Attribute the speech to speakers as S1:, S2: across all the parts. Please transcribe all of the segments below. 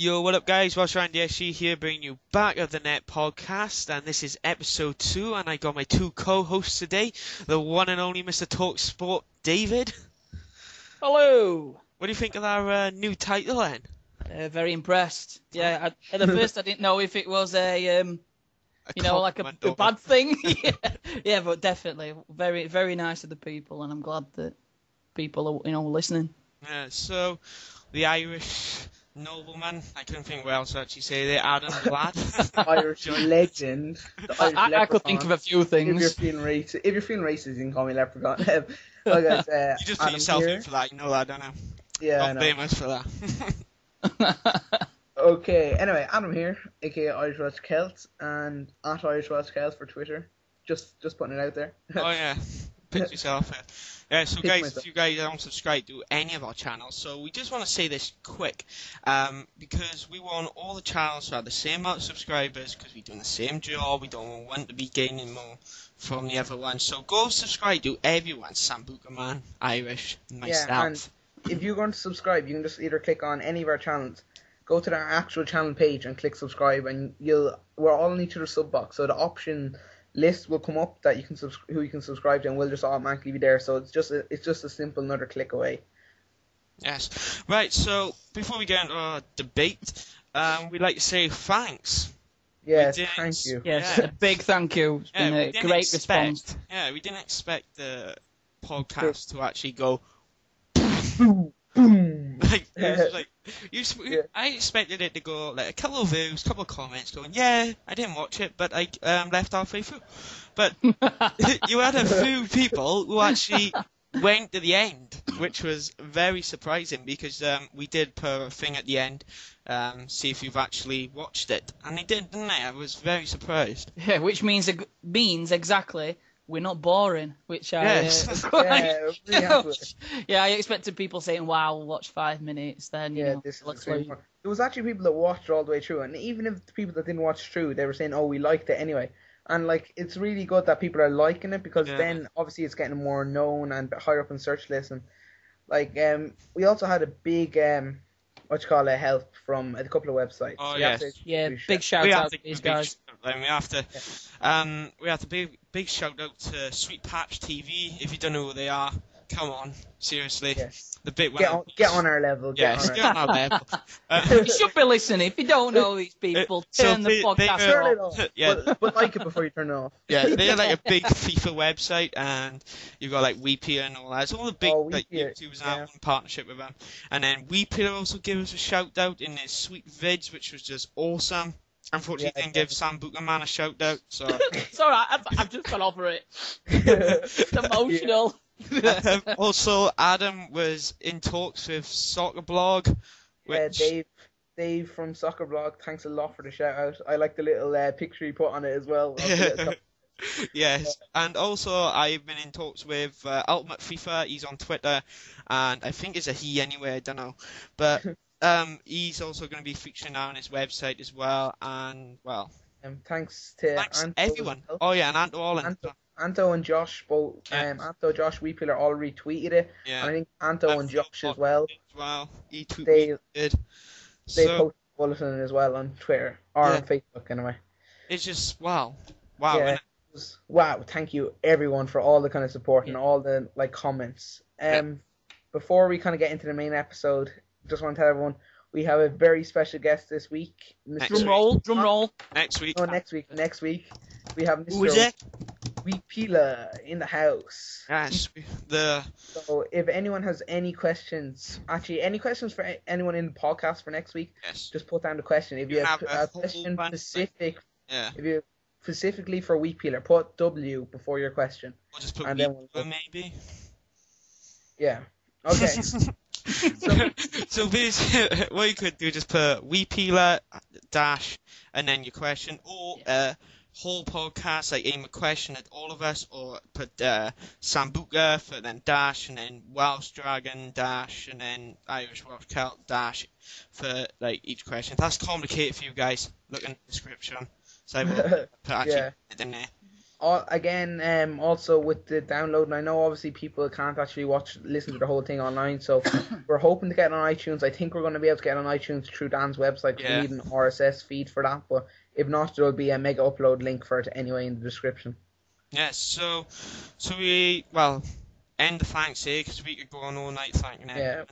S1: Yo, what up guys, WelshDragonDSG here, bringing you Back of the Net podcast, and this is episode 2, and I got my two co-hosts today, the one and only Mr. Talk Sport, David.
S2: Hello!
S1: What do you think of our new title then?
S2: Very impressed. Yeah, at the first I didn't know if it was a like a bad thing. yeah, but definitely very, very nice of the people, and I'm glad that people are, listening.
S1: Yeah, so the Irish nobleman, I couldn't think what else to actually say there, Adam the lad.
S3: Irish legend.
S2: I could think of a few things.
S3: If you're feeling racist, you can call me leprechaun. You
S1: just put yourself in for that, you know that, don't you?
S3: Yeah,
S1: Not blame us for that.
S3: Okay, anyway, Adam here, aka Irish Welsh Celt, and at Irish Welsh Celt for Twitter. Just putting it out there.
S1: Oh yeah, pick yourself in. Yeah, so guys, if you guys don't subscribe to any of our channels, so we just want to say this quick, because we want all the channels to have the same amount of subscribers, because we're doing the same job, we don't want to be gaining more from the other one. So go subscribe to everyone, Sambuca Man, Irish, myself.
S3: Yeah, and if you're going to subscribe, you can just either click on any of our channels, go to our actual channel page and click subscribe, and we're all in each other's sub box, so the option list will come up that you can who you can subscribe to, and we'll just automatically be there. So it's just a simple another click away.
S1: Yes. Right. So before we get into our debate, we'd like to say thanks.
S3: Yes, thank you.
S2: Yes, a big thank you. It's been a great response.
S1: Yeah, we didn't expect the podcast to actually go. Like, it was like I expected it to go like a couple of views, couple of comments going, yeah, I didn't watch it, but I left halfway through. But you had a few people who actually went to the end, which was very surprising, because we did put a thing at the end, see if you've actually watched it, and they did, didn't they? I was very surprised.
S2: Yeah, which means exactly we're not boring, which
S1: yes.
S2: I expected people saying, "Wow, watch 5 minutes." Then
S3: this is there was actually people that watched all the way through, and even if the people that didn't watch through, they were saying, "Oh, we liked it anyway." And like, it's really good that people are liking it, because then obviously it's getting more known and higher up in search lists. And like, we also had a big help from a couple of websites.
S1: Oh
S2: big shout out to these guys.
S1: We have to big shout out to Sweetpatch TV. If you don't know who they are, come on, seriously.
S3: Yes.
S1: The bit
S3: get on our level.
S1: Get on our level.
S2: You should be listening. If you don't know these people, turn the podcast
S3: off. But like it before you turn it off.
S1: Yeah, they're like a big FIFA website, and you've got like WePeer and all that. It's all the big YouTubers now in partnership with them. And then WePeer also gave us a shout out in their sweet vids, which was just awesome. Unfortunately, didn't give Sambuca Man a shout out. So
S2: it's alright. I've just got over it. It's emotional.
S1: Also, Adam was in talks with Soccer Blog. Which...
S3: Dave from Soccer Blog, thanks a lot for the shout out. I like the little picture he put on it as well.
S1: Yes, and also I've been in talks with Ultimate FIFA. He's on Twitter, and I think it's a he anyway, I don't know. But he's also going to be featuring on his website as well, and
S3: thanks
S1: everyone. Oh yeah, and Anto Holland.
S3: Anto and Josh both. Anto, Josh, Weepeeler all retweeted it.
S1: Yeah.
S3: And I think Anto and Josh as well.
S1: He tweeted.
S3: They posted bulletin as well on Twitter or on Facebook anyway.
S1: It's just wow.
S3: Yeah, wow! Thank you everyone for all the kind of support and all the comments. Before we kind of get into the main episode, just want to tell everyone we have a very special guest this week.
S2: Drum roll.
S1: Next week.
S3: Oh, next week we have Mr.
S1: Who is it?
S3: Weepila in the house.
S1: Yes.
S3: So if anyone has any questions, any questions for anyone in the podcast for next week, just put down the question. If you have a question specifically for Weepila, put W before your question.
S1: We'll just put maybe.
S3: Yeah. Okay.
S1: So basically, what you could do is just put Weepila dash and then your question, or whole podcast, like aim a question at all of us, or put Sambuca for then dash, and then Welsh Dragon dash, and then Irish Welsh Celt dash for like each question. If that's complicated for you guys, look in the description. So I will put it in there.
S3: Also with the downloading, I know obviously people can't actually listen to the whole thing online, so we're hoping to get it on iTunes. I think we're going to be able to get it on iTunes through Dan's website because we need an RSS feed for that, but if not, there'll be a mega upload link for it anyway in the description.
S1: Yes, so we, end the thanks here because we could go on all night thanking everyone.
S3: Yeah,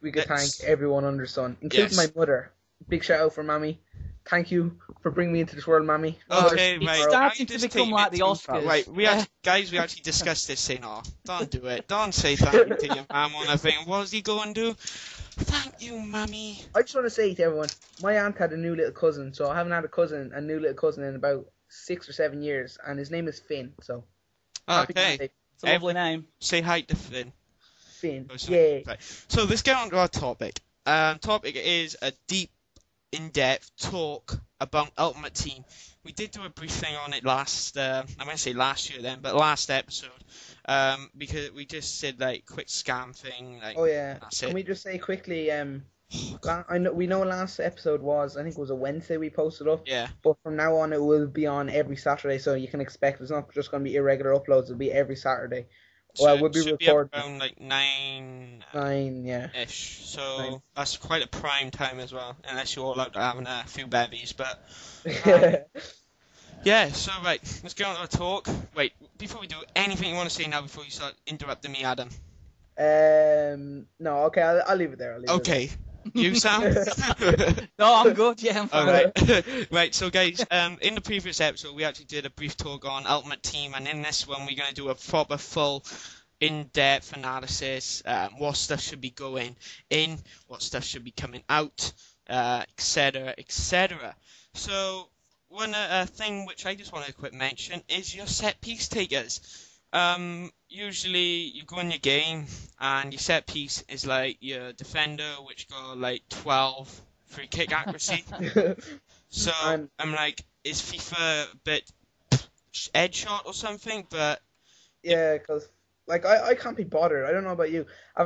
S3: we could thank everyone under the sun, including my mother. Big shout out for Mammy. Thank you for bringing me into this world, Mammy.
S1: Okay,
S2: it's starting to become like the Oscars.
S1: Right, we actually discussed this, saying, don't do it. Don't say thank you to your mum on a thing. What does he go and do? Thank you, Mammy.
S3: I just want to say to everyone, my aunt had a new little cousin, so I haven't had a new little cousin in about 6 or 7 years, and his name is Finn, so.
S1: Okay.
S2: It's a lovely name.
S1: Say hi to Finn.
S3: Finn, yeah.
S1: Right. So let's get on to our topic. Topic is a deep, in-depth talk about Ultimate Team. We did do a brief thing on it last, I won't say last year then, but last episode, because we just said like quick scam thing. Like,
S3: oh yeah.
S1: That's it.
S3: Can we just say quickly? We know last episode was, I think it was a Wednesday we posted up.
S1: Yeah.
S3: But from now on it will be on every Saturday, so you can expect it's not just going to be irregular uploads. It'll be every Saturday.
S1: So
S3: we'll be recording
S1: around like 9.
S3: 9, yeah.
S1: Ish. So
S3: 9.
S1: That's quite a prime time as well, unless you're all out having a few bevies. But yeah. So right, let's get on to our talk. Wait, before we do anything, you want to say now before you start interrupting me, Adam?
S3: No. Okay, I'll leave it there.
S1: Okay. You, Sam?
S2: No, I'm good. Yeah, I'm fine.
S1: Alright. Right, so guys, in the previous episode, we actually did a brief talk on Ultimate Team, and in this one, we're going to do a proper, full, in-depth analysis. What stuff should be going in, what stuff should be coming out, etc., etc. So, one thing which I just want to quick mention is your set piece takers. Usually you go in your game and your set piece is like your defender, which got like 12 free kick accuracy. So I'm like, is FIFA a bit edge shot or something? But
S3: yeah, because like I can't be bothered. I don't know about you.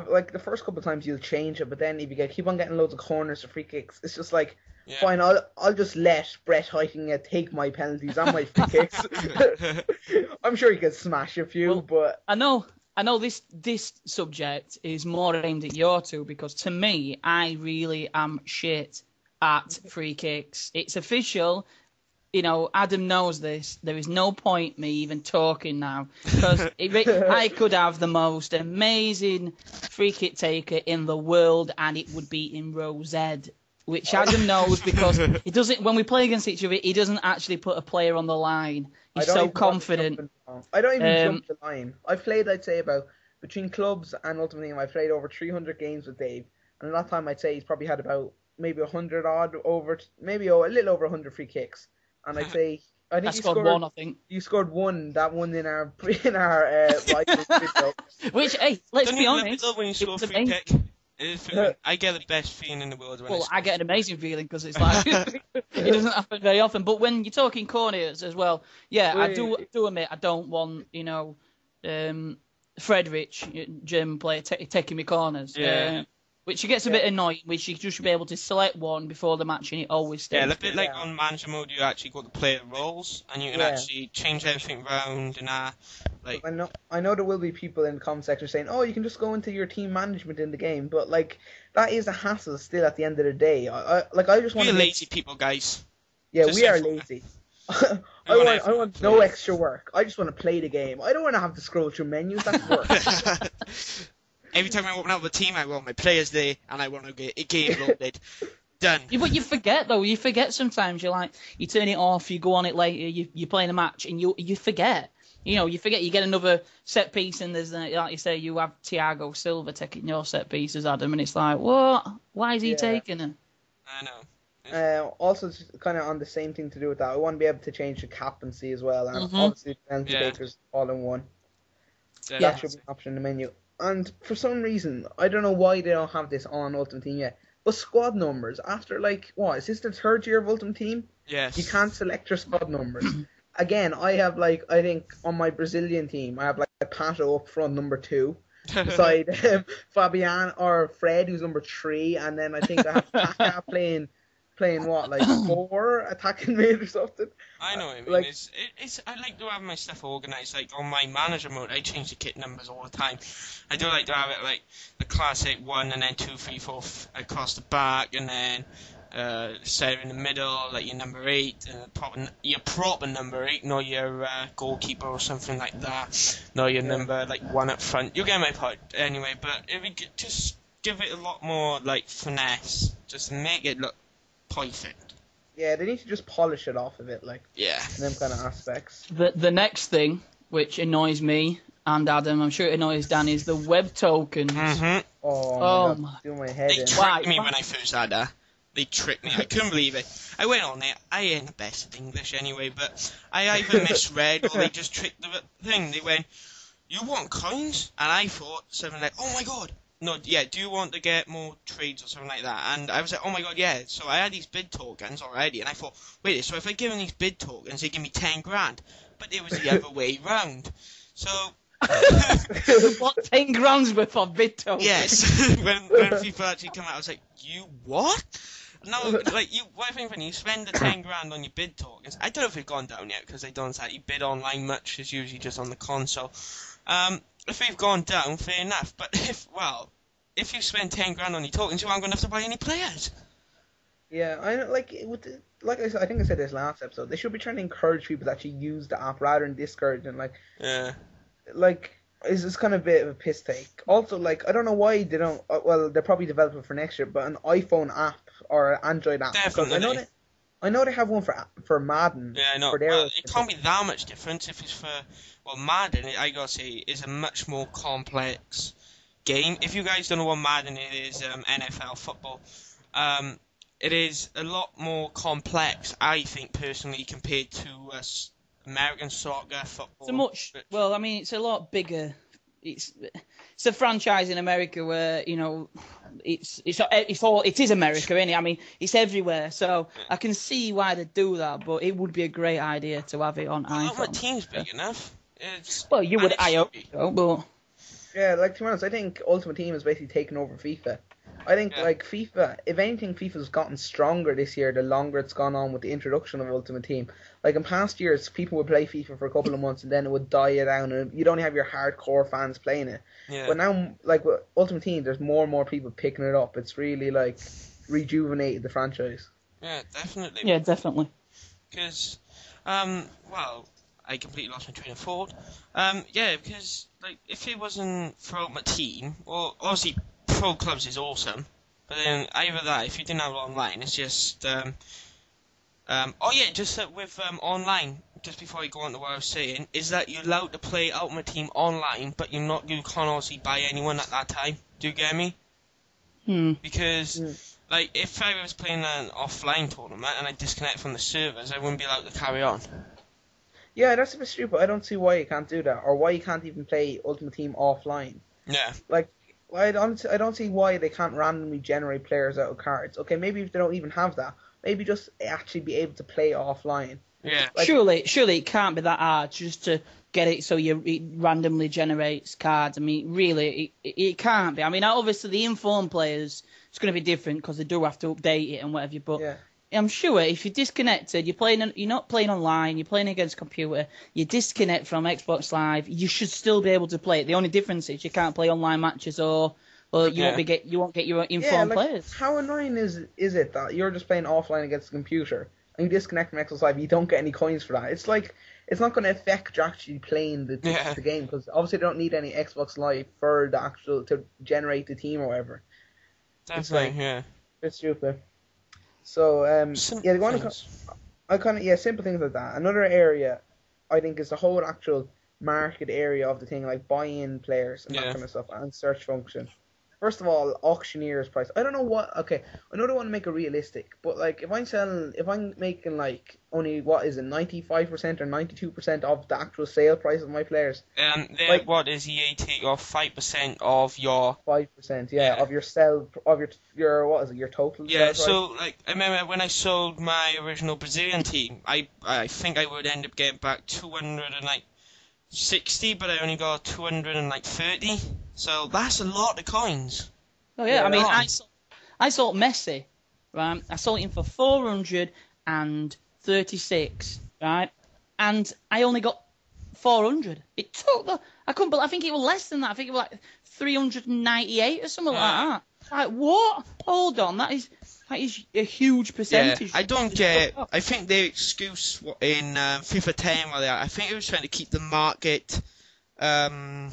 S3: Like the first couple of times you'll change it, but then if you keep on getting loads of corners or free kicks, it's just like. Yeah. Fine, I'll just let Brett Heitinga take my penalties and my free kicks. I'm sure he could smash a few, but
S2: I know this subject is more aimed at your two because to me, I really am shit at free kicks. It's official. You know, Adam knows this. There is no point me even talking now because I could have the most amazing free kick taker in the world, and it would be in row Z. Which Adam knows because he doesn't. When we play against each other, he doesn't actually put a player on the line. He's so confident.
S3: I don't even jump the line. I've played, I'd say, about between clubs and Ultimate Team. I've played over 300 games with Dave, and at that time, I'd say he's probably had about maybe 100 odd maybe a little over 100 free kicks. And I'd say I think you scored
S2: one. I think
S3: you scored one. That one in our rifle video.
S2: Which, hey, let's be honest,
S1: when you score a free kick. I get the best feeling in the world when
S2: I get an amazing feeling because it's like it doesn't happen very often. But when you're talking corners as well, yeah, I do admit I don't want Fredrich, German player, taking me corners.
S1: Yeah.
S2: Which gets a bit annoying, which you just should be able to select one before the match and it always stays.
S1: Yeah, a bit like on manager mode, you actually got the player roles and you can actually change everything around and like.
S3: I know there will be people in the comment section saying, "Oh, you can just go into your team management in the game," but like that is a hassle still at the end of the day. I just want to.
S1: We're lazy people, guys.
S3: Yeah, we are lazy. I want no extra work. I just want to play the game. I don't want to have to scroll through menus. That's work.
S1: Every time I open up the team, I want my players there, and I want to get a game loaded. Done.
S2: Yeah, but you forget though. You forget sometimes. You turn it off. You go on it later. You're playing a match, and you forget. You forget. You get another set piece, and there's like you say, you have Thiago Silva taking your set pieces, Adam, and it's like, what? Why is he taking it?
S1: I know.
S3: Also, kind of on the same thing to do with that, I want to be able to change the captaincy as well, and obviously the penalty takers all in one. That should be an option in the menu. And for some reason, I don't know why they don't have this on Ultimate Team yet, but squad numbers, after is this the third year of Ultimate Team?
S1: Yes.
S3: You can't select your squad numbers. Again, I have I think on my Brazilian team, I have Pato up front, number 2, beside Fabian or Fred, who's number 3, and then I think I have Kaká playing what, like 4 attacking mid or something.
S1: I know what I mean.
S3: Like,
S1: It's I like to have my stuff organised. Like on my manager mode, I change the kit numbers all the time. I do like to have it like the classic 1 and then 2, 3, 4 across the back, and then 7 in the middle, like your number 8, your proper number 8, not your goalkeeper or something like that. Not your number like 1 up front. You get my point anyway. But if we could just give it a lot more like finesse, just make it look perfect.
S3: yeah, they need to just polish it off of it, like,
S1: Yeah.
S3: in them kind of aspects.
S2: The next thing, which annoys me and Adam, I'm sure it annoys Dan, is the web tokens.
S1: Mm-hmm.
S3: Oh my God, do my head
S1: They
S3: in.
S1: tricked me when I first had that. They tricked me. I couldn't believe it. I went on there. I ain't the best at English anyway, but I either misread or they just tricked the thing. They went, "You want coins?" And I thought something like, "Oh my God." No, yeah, do you want to get more trades or something like that? And I was like, oh my God, yeah. So I had these bid tokens already, and I thought, wait, so if I give them these bid tokens, they give me 10 grand. But it was the other way round. So...
S2: What, 10 grand's worth of bid tokens?
S1: Yes. when people actually come out, I was like, you what? No, like, what if when you spend the 10 grand on your bid tokens, I don't know if they've gone down yet, because they don't actually bid online much, it's usually just on the console. If they've gone down, fair enough. But if you spend 10 grand on your tokens, you aren't going to have to buy any players.
S3: Yeah, like I said, I think I said this last episode. They should be trying to encourage people to actually use the app rather than discourage them. Like it's kind of a bit of a piss take. Also, like, I don't know why they don't. Well, they're probably developing for next year, but an iPhone app or an Android app.
S1: Definitely.
S3: I know they have one for Madden.
S1: Yeah, I know. Well, it can't be that much difference if it's for... Well, Madden, I gotta say, is a much more complex game. If you guys don't know what Madden is, NFL football, it is a lot more complex, I think, personally, compared to American soccer, football.
S2: Well, I mean, it's a lot bigger. It's a franchise in America where, you know, it is America, isn't it? I mean, it's everywhere, so I can see why they do that, but it would be a great idea to have it on iPhone.
S1: Ultimate Team's big enough.
S2: I hope so, but...
S3: Yeah, like, to be honest, I think Ultimate Team is basically taking over FIFA. I think, like, FIFA, if anything, FIFA's gotten stronger this year the longer it's gone on with the introduction of Ultimate Team. Like, in past years, people would play FIFA for a couple of months and then it would die down and you'd only have your hardcore fans playing it.
S1: Yeah.
S3: But now, like, with Ultimate Team, there's more and more people picking it up. It's really, like, rejuvenated the franchise.
S1: Yeah, definitely.
S2: Yeah, definitely.
S1: Because, I completely lost my train of thought. Because, like, if it wasn't for Ultimate Team, well, obviously, Pro Clubs is awesome, but then either that, if you didn't have it online, it's just, with online, just before I go on to what I was saying, is that you're allowed to play Ultimate Team online, but you can't obviously buy anyone at that time. Do you get me? Because, like, if I was playing an offline tournament and I disconnect from the servers, I wouldn't be allowed to carry on.
S3: Yeah, that's a bit stupid. I don't see why you can't do that, or why you can't even play Ultimate Team offline.
S1: Yeah.
S3: Like, I don't see why they can't randomly generate players out of cards. Okay, maybe if they don't even have that, maybe just actually be able to play offline.
S1: Yeah.
S3: Like,
S2: surely it can't be that hard just to get it so it randomly generates cards. I mean, really, it can't be. I mean, obviously the informed players, it's going to be different because they do have to update it and whatever. But yeah. I'm sure if you're disconnected, you're not playing online, you're playing against a computer, you disconnect from Xbox Live, you should still be able to play it. The only difference is you can't play online matches or you won't get your informed players.
S3: How annoying is it that you're just playing offline against the computer and you disconnect from Xbox Live, you don't get any coins for that? It's like, it's not going to affect you actually playing the game, because obviously they don't need any Xbox Live for the actual to generate the team or whatever.
S1: Definitely,
S3: it's stupid. So, simple things like that. Another area, I think, is the whole actual market area of the thing, like buy-in players and that kind of stuff, and search function. First of all, auctioneer's price. I don't know what. Okay, I know they want to make it realistic, but like if I'm making like only 95% or 92% of the actual sale price of my players.
S1: Like, what is EAT of 5% of your
S3: 5%? Of your sell of your what is it? Your total.
S1: Yeah. So like I remember when I sold my original Brazilian team, I think I would end up getting back 260, but I only got 230. So that's a lot of coins.
S2: Oh yeah, I mean, I sold Messi right? I sold him for 436, right? And I only got 400. It took I couldn't believe, I think it was less than that. I think it was like 398 or something like that. Like, what? Hold on, that is a huge percentage.
S1: Yeah, I don't get. I think their excuse in FIFA 10, I think it was trying to keep the market. I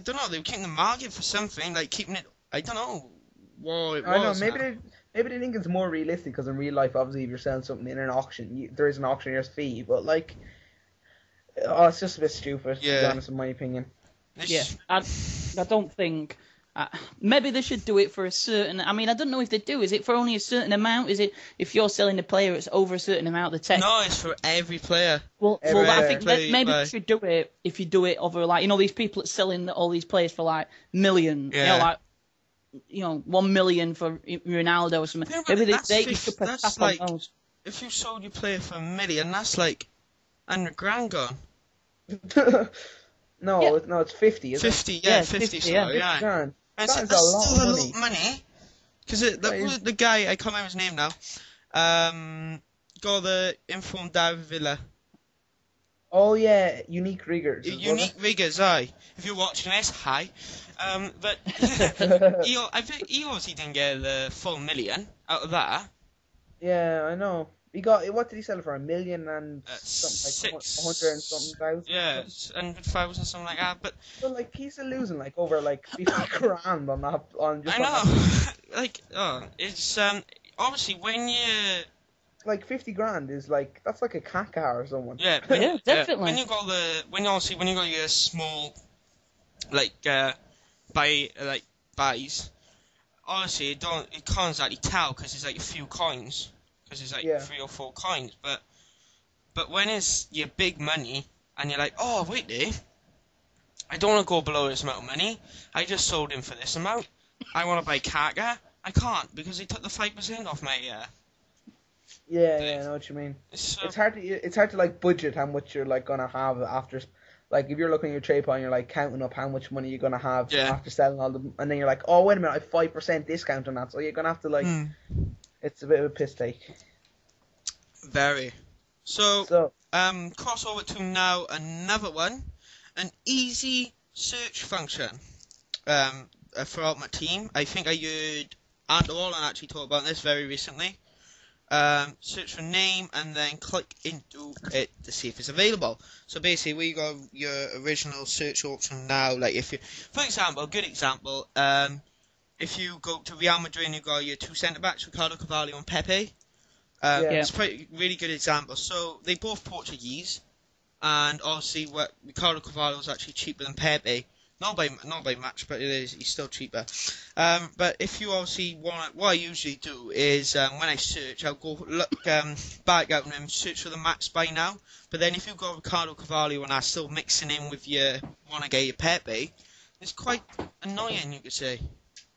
S1: don't know. They were keeping the market for something, like keeping it. I don't know what it was.
S3: I know. Maybe they think it's more realistic because in real life, obviously, if you're selling something in an auction, there is an auctioneer's fee. But like, it's just a bit stupid. To be honest, in my opinion.
S2: Yeah, I don't think. Maybe they should do it for a certain. I mean, I don't know if they do. Is it for only a certain amount? Is it if you're selling a player, it's over a certain amount? The tech.
S1: No, it's for every player.
S2: Well, I think maybe they should do it if you do it over like these people that selling all these players for like millions.
S1: Yeah.
S2: 1 million for Ronaldo or something.
S1: Yeah,
S2: maybe they should put
S1: that's
S2: on
S1: like
S2: those.
S1: if you sold your player for $1 million, that's like $100,000 gone.
S3: No, it's 50.
S1: 50, 50. Sorry, yeah. And
S3: That's
S1: that's
S3: a lot
S1: still
S3: of
S1: a
S3: money.
S1: lot of money. Because the guy, I can't remember his name now, got the informed David Villa.
S3: Oh yeah, unique riggers.
S1: Unique riggers, aye. If you're watching this, hi. But I think he obviously didn't get the full $1 million out of that.
S3: Yeah, I know. What did he sell it for? $1 million and something like 100 and something thousand.
S1: Yeah, 100,000 something like that. But
S3: like he's still losing like over like 50 grand on that.
S1: I know. It's obviously when you.
S3: Like 50 grand is like that's like a cat car or someone.
S2: Yeah, definitely.
S1: When you got your small buys, honestly you can't exactly tell because it's like a few coins, because it's like 3 or 4 coins. But when it's your big money and you're like, oh wait there, I don't want to go below this amount of money. I just sold him for this amount. I want to buy Kaka. I can't because they took the 5% off my.
S3: Yeah, I know what you mean. It's hard to like budget how much you're like gonna have after, like if you're looking at your trade pile and you're like counting up how much money you're gonna have after selling all them, and then you're like, oh wait a minute, I have 5% discount on that, so you're gonna have to like, it's a bit of a piss take.
S1: Very. So cross over to now another one, an easy search function. Throughout my team, I think I heard Andy Wallen actually talk about this very recently. Search for name and then click into it to see if it's available. So basically, we got your original search option now. Like if you, for example, a good example, if you go to Real Madrid and you got your 2 centre backs, Ricardo Carvalho and Pepe. It's a really good example. So they both Portuguese, and obviously Ricardo Carvalho is actually cheaper than Pepe. Not by much, but he's still cheaper. But if you obviously want, what I usually do is when I search, I'll go look back out and search for the max buy now. But then if you've got Ricardo Carvalho and are still mixing in with your want to get your Pepe, it's quite annoying, you could say.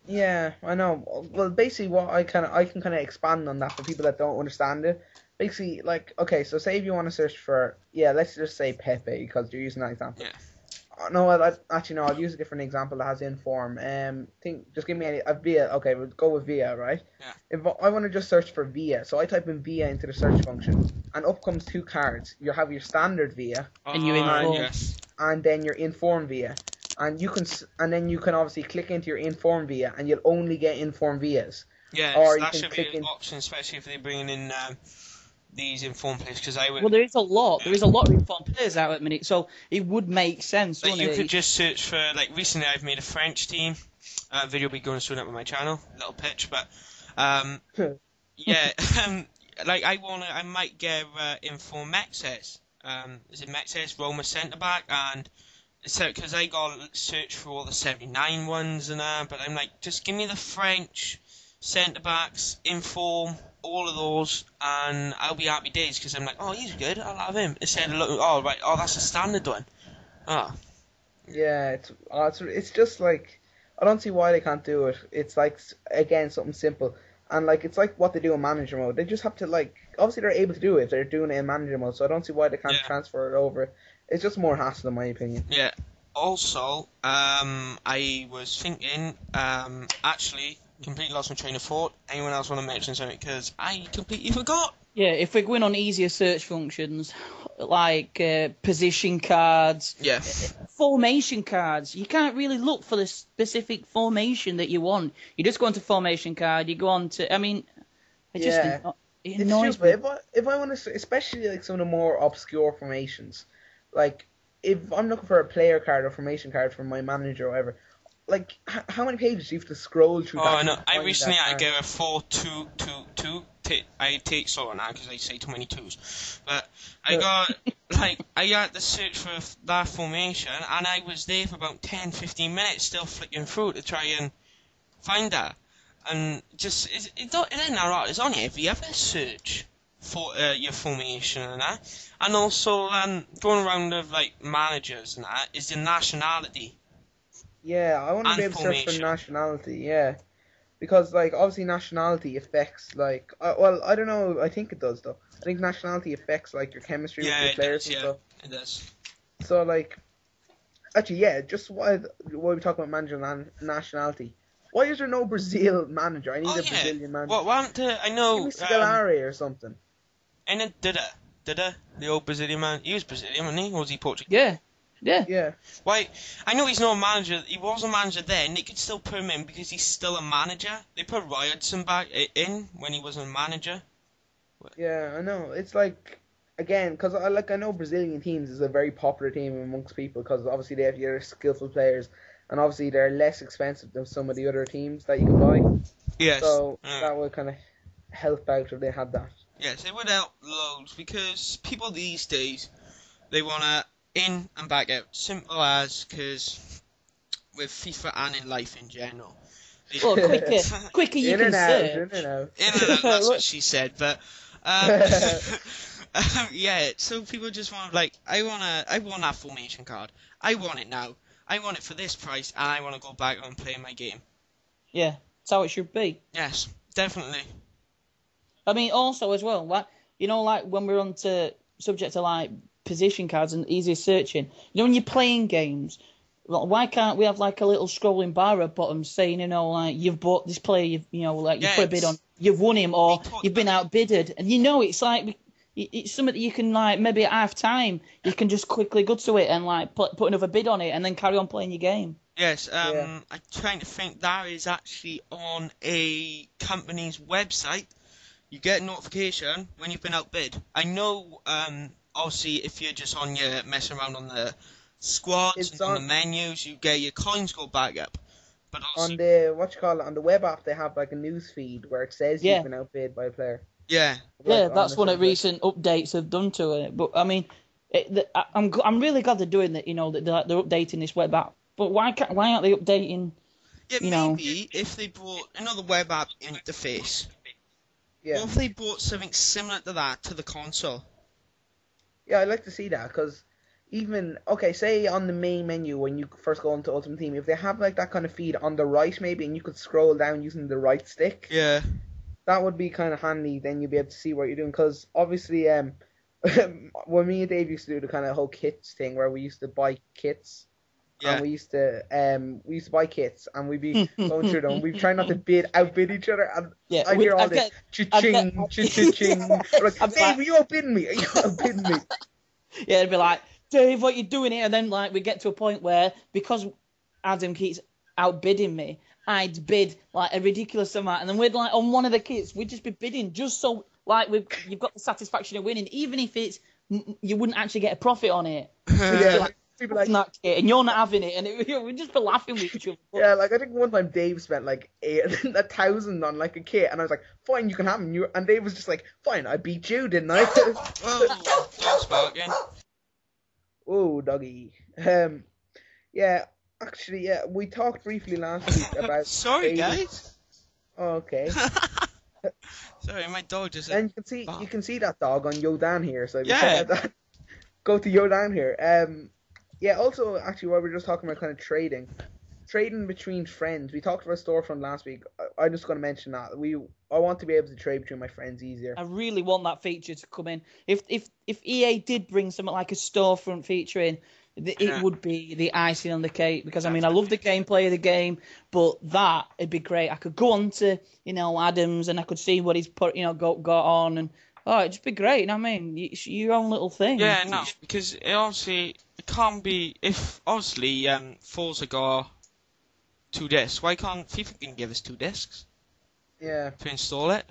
S3: Yeah, I know. Well, basically, what I can kind of expand on that for people that don't understand it. Basically, like, okay, so say if you want to search for, let's just say Pepe because you're using that example.
S1: Yeah.
S3: No, I'll use a different example that has inform. Just give me a Villa. Okay, we'll go with Villa, right?
S1: Yeah.
S3: If I want to just search for Villa, so I type in Villa into the search function, and up comes 2 cards. You have your standard Villa,
S2: and you inform.
S1: Yes.
S3: And then your inform Villa, and then you can obviously click into your inform Villa, and you'll only get inform Villas.
S1: Yeah,
S3: or
S1: that should be an option, especially if they're bringing in these informed players, because I would.
S2: Well, there is a lot of informed players out at the minute, so it would make sense.
S1: Like
S2: wouldn't
S1: you
S2: it?
S1: could just search for, like, recently I've made a French team. Video will be going soon up on my channel, little pitch, but like I might get informed Mexes. Is it Mexes, Roma centre back, and so because I got search for all the 79 ones and but I'm like, just give me the French centre backs, inform all of those, and I'll be happy days, because I'm like, oh, he's good, I'll have him. Instead of looking, that's a standard one.
S3: Yeah, it's just like, I don't see why they can't do it. It's like, again, something simple, and like it's like what they do in manager mode. They just have to, like, obviously they're able to do it if they're doing it in manager mode, so I don't see why they can't transfer it over. It's just more hassle in my opinion.
S1: Yeah. Also, I was thinking, actually, completely lost my train of thought. Anyone else want to mention something? Because I completely forgot.
S2: Yeah, if we're going on easier search functions, like position cards,
S1: Yeah.
S2: formation cards, you can't really look for the specific formation that you want. You just go into formation card, you go on to, I mean, it just it
S3: It's
S2: annoys
S3: true,
S2: me.
S3: but if I want to, especially like some of the more obscure formations, like if I'm looking for a player card or formation card for my manager or whatever, like how many pages do you have to scroll through?
S1: Oh, no.
S3: To
S1: I
S3: find
S1: recently
S3: that
S1: had to
S3: card?
S1: go a 4-2-2-2. I take solo now because I say too many twos. But I got, I had to search for that formation, and I was there for about 10-15 minutes still flicking through to try and find that. And just, it ain't that hard. It's only every other search for your formation and that. And also, going around with, like, managers and that, is the nationality
S3: Yeah, I want to be
S1: and
S3: able to search for
S1: formation.
S3: nationality. Yeah, because like obviously nationality affects like well I don't know, I think it does though. I think nationality affects like your chemistry with
S1: Yeah,
S3: your
S1: it
S3: players
S1: does,
S3: and
S1: yeah.
S3: stuff.
S1: It does.
S3: So like actually yeah, just why we talk about manager nationality. Why is there no Brazil manager? I need
S1: Oh,
S3: a
S1: yeah.
S3: Brazilian manager.
S1: What happened to, I
S3: Give
S1: know,
S3: me Scolari or something.
S1: and then Dida, the old Brazilian man. He was Brazilian, wasn't he? Or was he Portuguese?
S2: Yeah, yeah.
S3: Yeah.
S1: Why? I know he's not a manager. He was a manager then. They could still put him in because he's still a manager. They put Ryerson back in when he wasn't a manager.
S3: Yeah, I know. It's like again because I know Brazilian teams is a very popular team amongst people because obviously they have your skillful players and obviously they're less expensive than some of the other teams that you can buy.
S1: Yes.
S3: So that would kind of help out if they had that.
S1: Yes, it would help loads because people these days they wanna in and back out. Simple as, because with FIFA and in life in general.
S2: Well, quicker you
S3: In
S2: can
S3: and out,
S2: search.
S3: in and out.
S1: In and out, that's what she said, but yeah, so people just want like I want that formation card. I want it now. I want it for this price, and I want to go back and play my game.
S2: Yeah, that's how it should be.
S1: Yes, definitely.
S2: I mean, also as well, like like when we're on to subject to like position cards and easier searching. When you're playing games, well, why can't we have like a little scrolling bar at bottom saying, like you've bought this player, you put a bid on, you've won him, or you've been outbidded, and it's like it's something that you can like maybe at half time you can just quickly go to it and like put another bid on it and then carry on playing your game.
S1: Yes, I'm trying to think that is actually on a company's website. You get a notification when you've been outbid. I know, obviously, if you're just on your messing around on the squads and on the menus, you get your coins go back up. But also,
S3: on the on the web app they have like a news feed where it says you've been outbid by a player.
S1: Yeah.
S2: Yeah, that's one of the recent updates have done to it. But I mean, I'm really glad they're doing that. That they're updating this web app. But why aren't they updating?
S1: Yeah, maybe if they brought another web app interface.
S3: Yeah.
S1: What if they brought something similar to that to the console?
S3: Yeah, I'd like to see that because even say on the main menu when you first go into Ultimate Team, if they have like that kind of feed on the right maybe, and you could scroll down using the right stick.
S1: Yeah.
S3: That would be kind of handy. Then you'd be able to see what you're doing because obviously, when me and Dave used to do the kind of whole kits thing where we used to buy kits. Yeah. And we used to buy kits and we'd be going through them. We'd try not to outbid each other. And I hear all this cha-ching, cha-ching. Like, Dave, are you outbidding me? Are you outbidding me?
S2: Yeah, it'd be like, Dave, what you doing here? And then like we get to a point where because Adam keeps outbidding me, I'd bid like a ridiculous amount, and then we'd like on one of the kits, we'd just be bidding just so like you've got the satisfaction of winning, even if it's you wouldn't actually get a profit on it.
S3: Yeah.
S2: People like that kit, and you're not having it, and we'd just be laughing with each other.
S3: Yeah, like I think one time Dave spent like 1,000 on like a kit, and I was like, "Fine, you can have him." And Dave was just like, "Fine, I beat you, didn't I?"
S1: Oh, dog's barking.
S3: Oh, doggy. Yeah, actually, yeah, we talked briefly last week about.
S1: Sorry, guys.
S3: Oh, okay.
S1: Sorry, my dog just.
S3: And you can see that dog on Yodan here, so
S1: yeah.
S3: Go to Yodan here. Yeah, also, actually, while we were just talking about kind of trading between friends, we talked about storefront last week. I'm just going to mention that. I want to be able to trade between my friends easier.
S2: I really want that feature to come in. If EA did bring something like a storefront feature in, it would be the icing on the cake, because I mean I love the gameplay of the game, but it'd be great. I could go on to Adams and I could see what he's got on, and it'd just be great. You know what I mean? It's your own little thing.
S1: Yeah, no, because it can't be, if obviously Forza got 2 discs. Why can't FIFA can give us 2 discs?
S3: Yeah.
S1: To install it.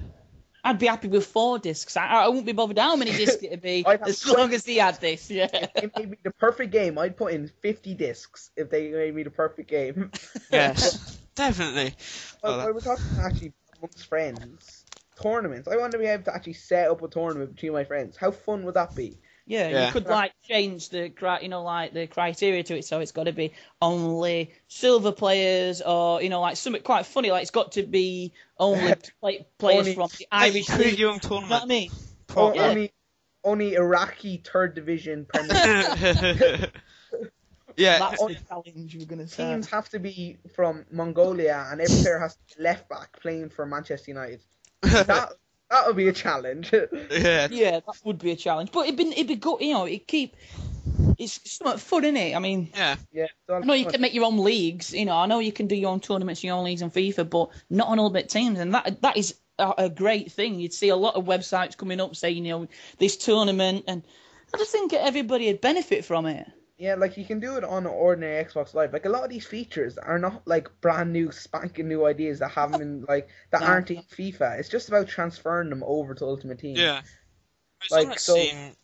S2: I'd be happy with 4 discs. I wouldn't be bothered how many discs it'd be, as long as he had this. Yeah.
S3: If they made me the perfect game, I'd put in 50 discs if they made me the perfect game.
S1: Yes, definitely.
S3: I was talking actually amongst friends. Tournaments. I want to be able to actually set up a tournament between my friends. How fun would that be?
S2: Yeah, you could change the the criteria to it, so it's got to be only silver players, or something quite funny, like it's got to be only players from the Irish league. You know what I mean?
S3: Only Iraqi 3rd Division Premier League.
S1: Yeah,
S2: that's the challenge we're gonna say.
S3: Teams have to be from Mongolia, and every player has to be left back playing for Manchester United. That would be a challenge.
S2: Yeah, that would be a challenge. But it'd be good, it's somewhat fun, isn't it? I mean,
S3: yeah.
S2: I know you can make your own leagues, I know you can do your own tournaments, your own leagues on FIFA, but not on Ultimate Teams, and that is a great thing. You'd see a lot of websites coming up saying, this tournament, and I just think everybody would benefit from it.
S3: Yeah, like you can do it on ordinary Xbox Live. Like a lot of these features are not like brand new, spanking new ideas that haven't been aren't in FIFA. It's just about transferring them over to Ultimate Team.
S1: Yeah, it's
S3: obviously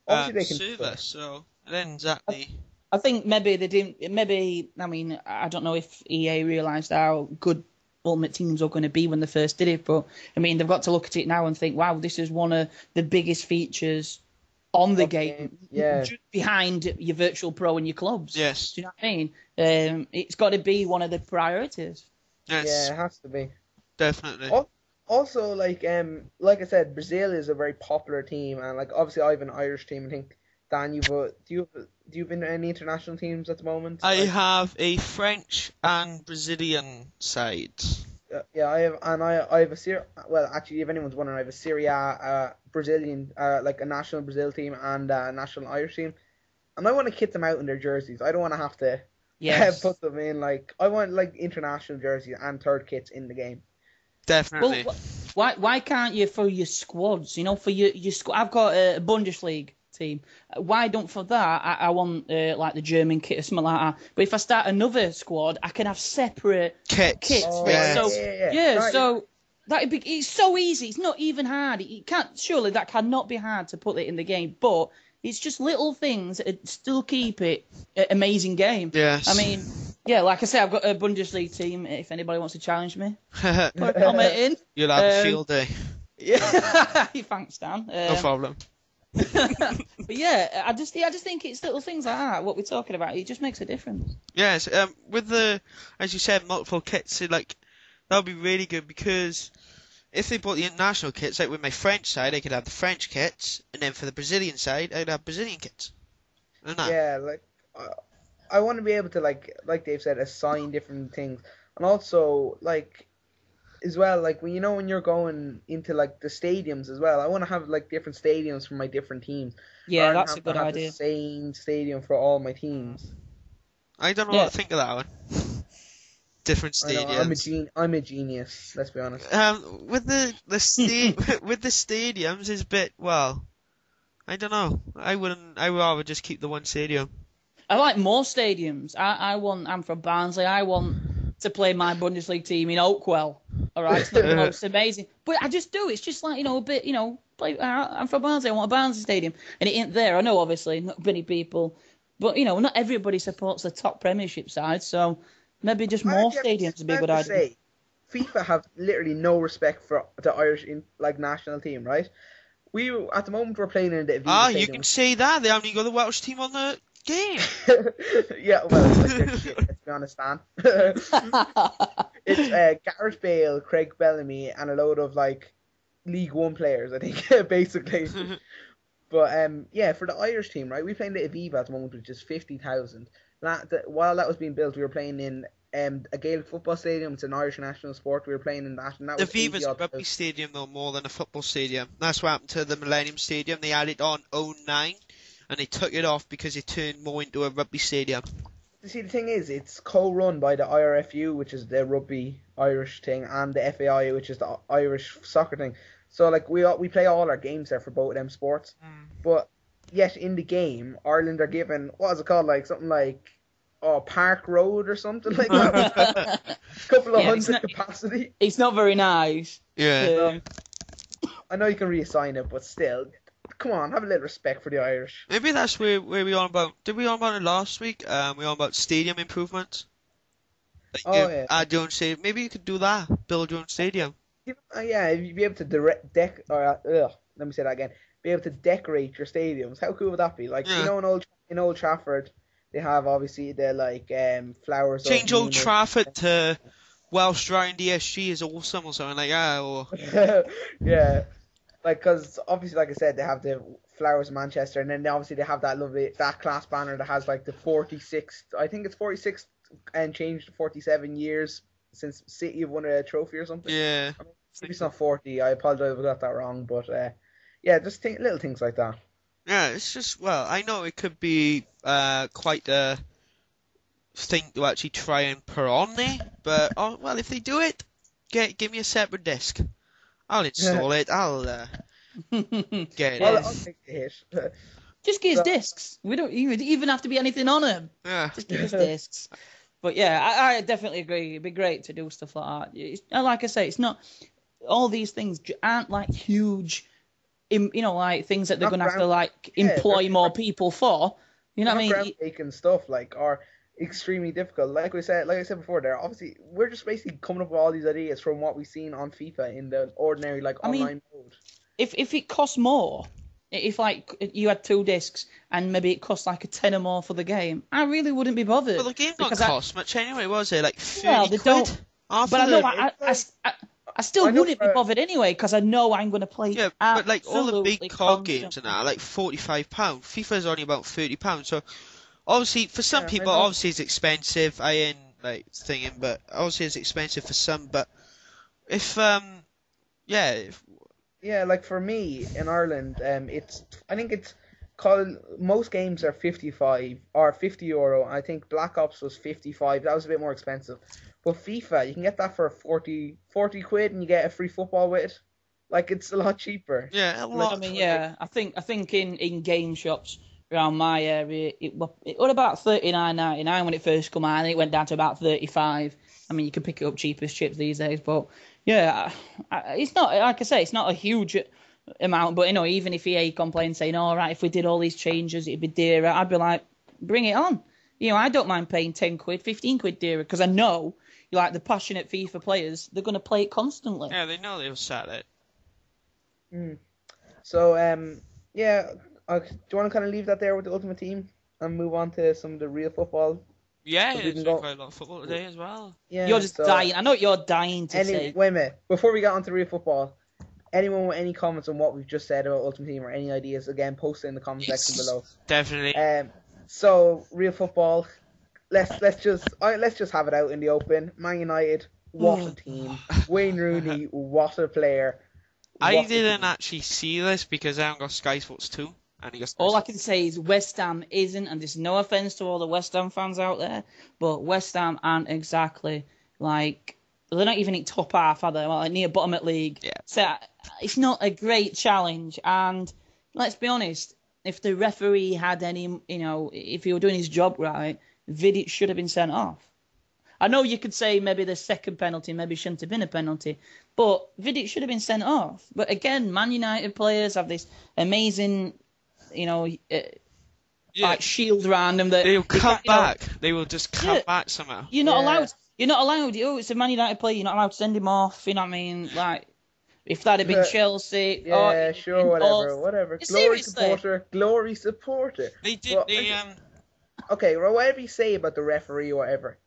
S3: they can
S1: server, so then exactly.
S2: I think maybe they didn't. Maybe I mean I don't know if EA realised how good Ultimate Teams are going to be when they first did it, but I mean they've got to look at it now and think, wow, this is one of the biggest features on the game, just behind your Virtual Pro and your clubs.
S1: Yes.
S2: Do you know what I mean? It's got to be one of the priorities.
S1: Yes.
S3: Yeah, it has to be.
S1: Definitely.
S3: Also, like I said, Brazil is a very popular team, and obviously I have an Irish team. I think Dan, do you have any international teams at the moment?
S1: I have a French and Brazilian side.
S3: Yeah, I have a actually, if anyone's wondering, I have a Serie A Brazilian, a national Brazil team and a national Irish team, and I want to kit them out in their jerseys. I don't want to have to put them in I want international jerseys and third kits in the game.
S1: Definitely.
S2: Well, why can't you for your squads? For your squad, I've got a Bundesliga team. Why don't for that I want the German kit or something like that? But if I start another squad, I can have separate kits.
S3: Oh,
S2: so that'd be. It's so easy. It's not even hard. Surely that cannot be hard to put it in the game. But it's just little things that still keep it an amazing game.
S1: Yes.
S2: I mean, like I said, I've got a Bundesliga team. If anybody wants to challenge me, put a comment in.
S1: You'll have a field day.
S2: Yeah. Thanks, Dan.
S1: No problem.
S2: But yeah, I just think it's little things like that. What we're talking about, it just makes a difference.
S1: Yes, with as you said, multiple kits, that would be really good, because if they bought the international kits, like with my French side, I could have the French kits, and then for the Brazilian side, I'd have Brazilian kits.
S3: Yeah, I want to be able to like Dave said, assign different things, and also as well, when you're going into the stadiums as well, I want to have different stadiums for my different teams.
S2: Yeah, that's a good idea.
S3: The same stadium for all my teams.
S1: I don't know what to think of that one. Different stadiums.
S3: I'm a genius. Let's be honest.
S1: With the with the stadiums is a bit, I don't know. I would rather just keep the one stadium.
S2: I like more stadiums. I'm from Barnsley. I want to play my Bundesliga team in Oakwell. All right, it's not the most amazing, but I just do. It's just a bit, play. I'm from Barnsley. I want a Barnsley stadium, and it ain't there. I know, obviously, not many people, but not everybody supports the top Premiership side, so maybe just more stadiums would be a good idea.
S3: FIFA have literally no respect for the Irish national team, right? At the moment we're playing in the Aviva
S1: Stadium. You can say that they haven't got the Welsh team on the game.
S3: Yeah, well, it's shit, let's be honest, Dan. It's Gareth Bale, Craig Bellamy, and a load of League One players, I think, basically. But for the Irish team, right, we playing the Aviva at the moment, which is 50,000. While that was being built, we were playing in a Gaelic football stadium. It's an Irish national sport. We were playing in that, and that was
S1: Aviva's a rugby stadium though, more than a football stadium. That's what happened to the Millennium Stadium. They added on 09. and they took it off because it turned more into a rugby stadium.
S3: You see, the thing is, it's co-run by the IRFU, which is the rugby Irish thing, and the FAI, which is the Irish soccer thing. So like we play all our games there for both of them sports, but yet in the game, Ireland are given, what is it called, like something like Park Road or something like that. Couple of hundred capacity.
S2: It's not very nice.
S1: Yeah.
S3: I know you can reassign it, but still, come on, have a little respect for the Irish.
S1: Maybe that's where we on about. Did we on about it last week? We on about stadium improvements. Like, add your own stadium. Maybe you could do that. Build your own stadium.
S3: Yeah, if you'd be able to let me say that again. Be able to decorate your stadiums. How cool would that be? Like, you know, in Old Trafford, they have obviously the flowers.
S1: Change Old Trafford to WelshDragonDSG is awesome or something like that. Or
S3: yeah, like because obviously, like I said, they have the flowers of Manchester, and then obviously they have that class banner that has like the 46th. I think it's 46th and changed to 47 years since City have won a trophy or something.
S1: Yeah.
S3: I mean, maybe it's not 40. I apologize if I got that wrong, but yeah, just little things like that.
S1: Yeah, it's just, well, I know it could be quite a thing to actually try and put on there, but well, if they do it, give me a separate disc. I'll install it. I'll get it.
S3: I'll take the hit.
S2: Just give us discs. We don't even have to be anything on them.
S1: Yeah.
S2: Just give us discs. But yeah, I definitely agree. It'd be great to do stuff like that. Like I say, it's not all these things aren't like huge, like things that they're going to have to like employ more people for. You know what I mean?
S3: Groundbreaking stuff are extremely difficult. Like I said before, there obviously we're just basically coming up with all these ideas from what we've seen on FIFA in the ordinary online mode.
S2: If it costs more. If like you had 2 discs and maybe it cost like a tenner more for the game, I really wouldn't be bothered.
S1: Well, the game don't cost much anyway, was it? Like 30
S2: well, they
S1: quid?
S2: Don't. But I know I still wouldn't be bothered anyway because I know I'm going to play.
S1: Yeah, but like all the big card games and that are like £45. FIFA's only about £30. So obviously for some people, obviously it's expensive. I ain't like thinking, but obviously it's expensive for some. But if
S3: like for me in Ireland, I think it's called, most games are 55 or €50. I think Black Ops was 55. That was a bit more expensive. But FIFA, you can get that for 40 quid and you get a free football with it. Like, it's a lot cheaper.
S1: Yeah, a lot.
S2: I mean, yeah, I think in game shops around my area, it was about $39.99 when it first came out, and it went down to about 35. I mean, you can pick it up cheap as chips these days, but yeah, it's not, like I say, it's not a huge amount, but even if EA complained saying, all right, if we did all these changes, it'd be dearer, I'd be like, bring it on. I don't mind paying 10 quid, 15 quid dearer, because I know, like the passionate FIFA players, they're going to play it constantly.
S1: Yeah, they know they'll sat it.
S3: So, do you want to kind of leave that there with the Ultimate Team and move on to some of the real football?
S1: Yeah, there's quite a lot of football today as well.
S3: Yeah,
S2: you're just dying. I know what you're dying to say.
S3: Wait a minute. Before we get on to real football, anyone with any comments on what we've just said about Ultimate Team or any ideas, again, post it in the comment section below.
S1: Definitely.
S3: So real football, let's just have it out in the open. Man United, what a team. Wayne Rooney, what a player.
S1: I didn't actually see this because I haven't got Sky Sports 2.
S2: All I can say is West Ham isn't, and there's no offence to all the West Ham fans out there, but West Ham aren't exactly like, they're not even in top half, are they? Well, like near bottom at league.
S1: Yeah.
S2: So it's not a great challenge, and let's be honest, if the referee had any, if he were doing his job right, Vidic should have been sent off. I know you could say maybe the second penalty maybe shouldn't have been a penalty, but Vidic should have been sent off. But again, Man United players have this amazing, like shield around them that
S1: they'll come back. They will just come back somehow.
S2: You're not allowed. You're not allowed. Oh, it's a Man United player. You're not allowed to send him off. You know what I mean? Like, if that had been Chelsea,
S3: whatever. Glory supporter.
S1: They did.
S3: Okay, well, whatever you say about the referee or whatever,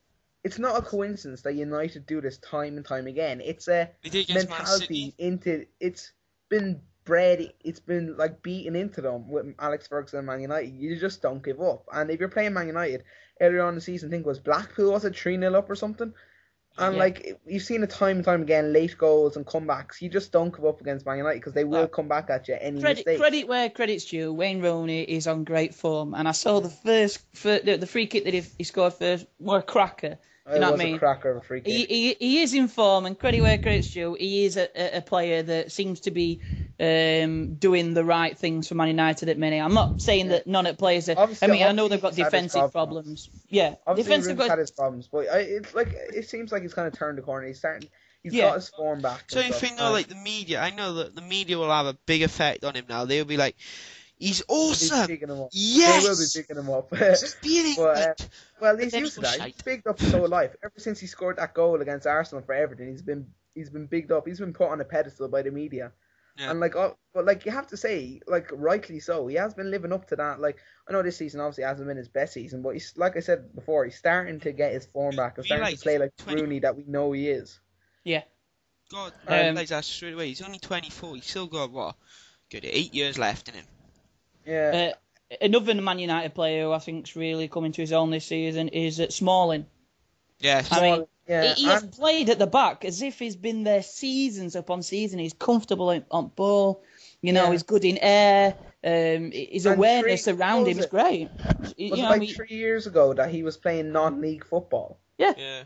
S3: it's not a coincidence that United do this time and time again. It's a mentality into. It's been bred. It's been like beaten into them with Alex Ferguson and Man United. You just don't give up. And if you're playing Man United earlier on in the season, I think it was Blackpool, was it 3-0 up or something? And like you've seen it time and time again, late goals and comebacks. You just don't give up against Man United because they will come back at you any mistake.
S2: Credit where credit's due. Wayne Rooney is on great form, and I saw the the free kick that he scored first. What a cracker! You know what I mean?
S3: A cracker of a free kick.
S2: He is in form, and credit where credit's due. He is a player that seems to be doing the right things for Man United at the minute. I'm not saying that none of the players are. I know they've got defensive problems. Yeah,
S3: obviously Rooney's had his problems, but it seems like he's kind of turned the corner. He's got his form back.
S1: So you think though, like the media, I know that the media will have a big effect on him now. They'll be like, he's awesome. Yes,
S3: they will be picking him up. Well, he's used to that. He's bigged up his whole life. Ever since he scored that goal against Arsenal for Everton, he's been bigged up. He's been put on a pedestal by the media. Yeah. And but you have to say, rightly so, he has been living up to that. I know this season obviously hasn't been his best season, but he's, like I said before, he's starting to get his form back and starting to play like Rooney that we know he is.
S2: Yeah.
S1: God, realize that straight away. He's only 24. He's still got 8 years left in him.
S3: Yeah.
S2: Another Man United player who I think's really coming to his own this season is Smalling.
S1: Yeah.
S2: He has played at the back as if he's been there seasons upon season. He's comfortable on ball. He's good in air. His awareness around him is great.
S3: Was it 3 years ago that he was playing non-league football?
S2: Yeah.